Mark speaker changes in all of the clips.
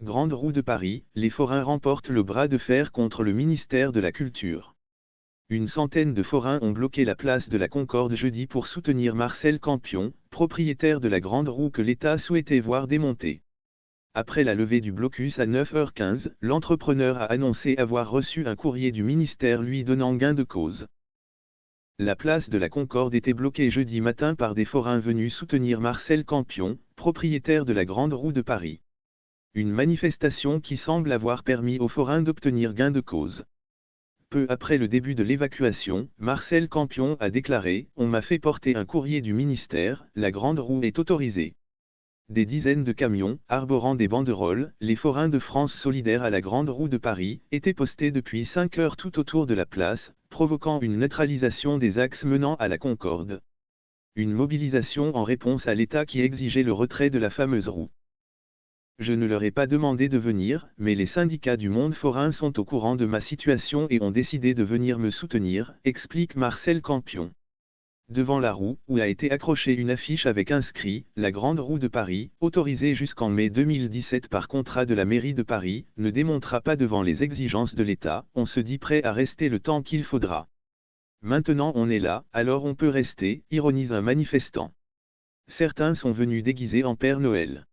Speaker 1: Grande roue de Paris, les forains remportent le bras de fer contre le ministère de la Culture. Une centaine de forains ont bloqué la place de la Concorde jeudi pour soutenir Marcel Campion, propriétaire de la Grande Roue que l'État souhaitait voir démontée. Après la levée du blocus à 9h15, l'entrepreneur a annoncé avoir reçu un courrier du ministère lui donnant gain de cause. La place de la Concorde était bloquée jeudi matin par des forains venus soutenir Marcel Campion, propriétaire de la Grande Roue de Paris. Une manifestation qui semble avoir permis aux forains d'obtenir gain de cause. Peu après le début de l'évacuation, Marcel Campion a déclaré « On m'a fait porter un courrier du ministère, la Grande Roue est autorisée ». Des dizaines de camions, arborant des banderoles, les forains de France solidaire à la Grande Roue de Paris, étaient postés depuis 5 heures tout autour de la place, provoquant une neutralisation des axes menant à la Concorde. Une mobilisation en réponse à l'État qui exigeait le retrait de la fameuse roue. Je ne leur ai pas demandé de venir, mais les syndicats du monde forain sont au courant de ma situation et ont décidé de venir me soutenir, explique Marcel Campion. Devant la roue, où a été accrochée une affiche avec inscrit « La Grande Roue de Paris, autorisée jusqu'en mai 2017 par contrat de la mairie de Paris, ne démontera pas devant les exigences de l'État, on se dit prêt à rester le temps qu'il faudra. Maintenant on est là, alors on peut rester, ironise un manifestant. Certains sont venus déguisés en Père Noël.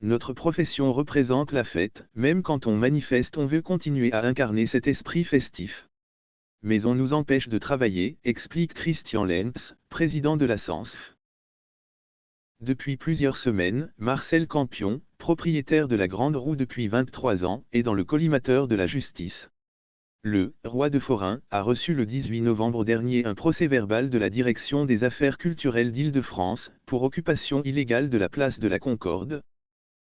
Speaker 1: Notre profession représente la fête, même quand on manifeste on veut continuer à incarner cet esprit festif. Mais on nous empêche de travailler, explique Christian Lenz, président de la SANSF. Depuis plusieurs semaines, Marcel Campion, propriétaire de la Grande Roue depuis 23 ans, est dans le collimateur de la justice. Le « roi de forain » a reçu le 18 novembre dernier un procès-verbal de la Direction des affaires culturelles d'Île-de-France, pour occupation illégale de la place de la Concorde.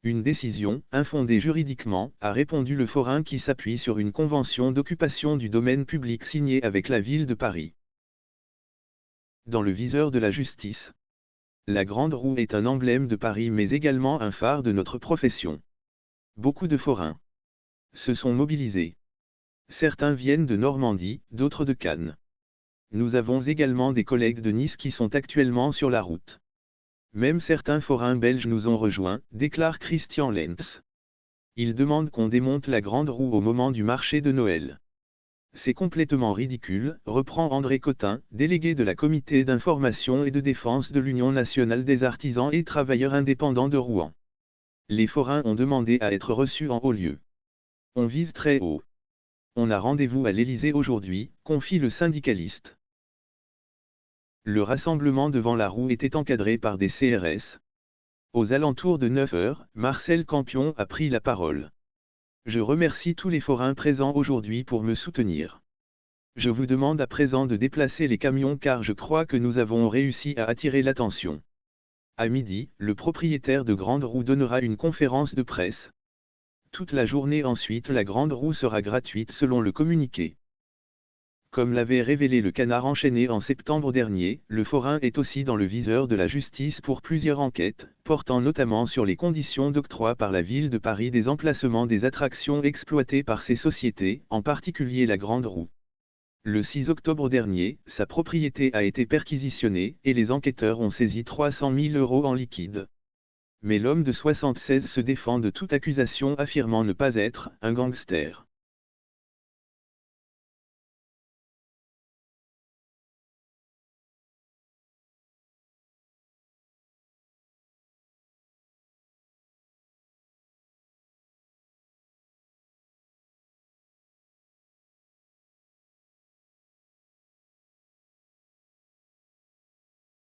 Speaker 1: Une décision, infondée juridiquement, a répondu le forain qui s'appuie sur une convention d'occupation du domaine public signée avec la ville de Paris. Dans le viseur de la justice. La Grande Roue est un emblème de Paris mais également un phare de notre profession. Beaucoup de forains se sont mobilisés. Certains viennent de Normandie, d'autres de Cannes. Nous avons également des collègues de Nice qui sont actuellement sur la route. Même certains forains belges nous ont rejoints, déclare Christian Lenz. Ils demandent qu'on démonte la Grande Roue au moment du marché de Noël. C'est complètement ridicule, reprend André Cotin, délégué de la Comité d'information et de défense de l'Union nationale des artisans et travailleurs indépendants de Rouen. Les forains ont demandé à être reçus en haut lieu. On vise très haut. On a rendez-vous à l'Élysée aujourd'hui, confie le syndicaliste. Le rassemblement devant la roue était encadré par des CRS. Aux alentours de 9 heures, Marcel Campion a pris la parole. Je remercie tous les forains présents aujourd'hui pour me soutenir. Je vous demande à présent de déplacer les camions car je crois que nous avons réussi à attirer l'attention. À midi, le propriétaire de Grande Roue donnera une conférence de presse. Toute la journée ensuite la Grande Roue sera gratuite selon le communiqué. Comme l'avait révélé le Canard enchaîné en septembre dernier, le forain est aussi dans le viseur de la justice pour plusieurs enquêtes, portant notamment sur les conditions d'octroi par la ville de Paris des emplacements des attractions exploitées par ces sociétés, en particulier la Grande Roue. Le 6 octobre dernier, sa propriété a été perquisitionnée, et les enquêteurs ont saisi 300 000 € en liquide. Mais l'homme de 76 se défend de toute accusation affirmant ne pas être un gangster.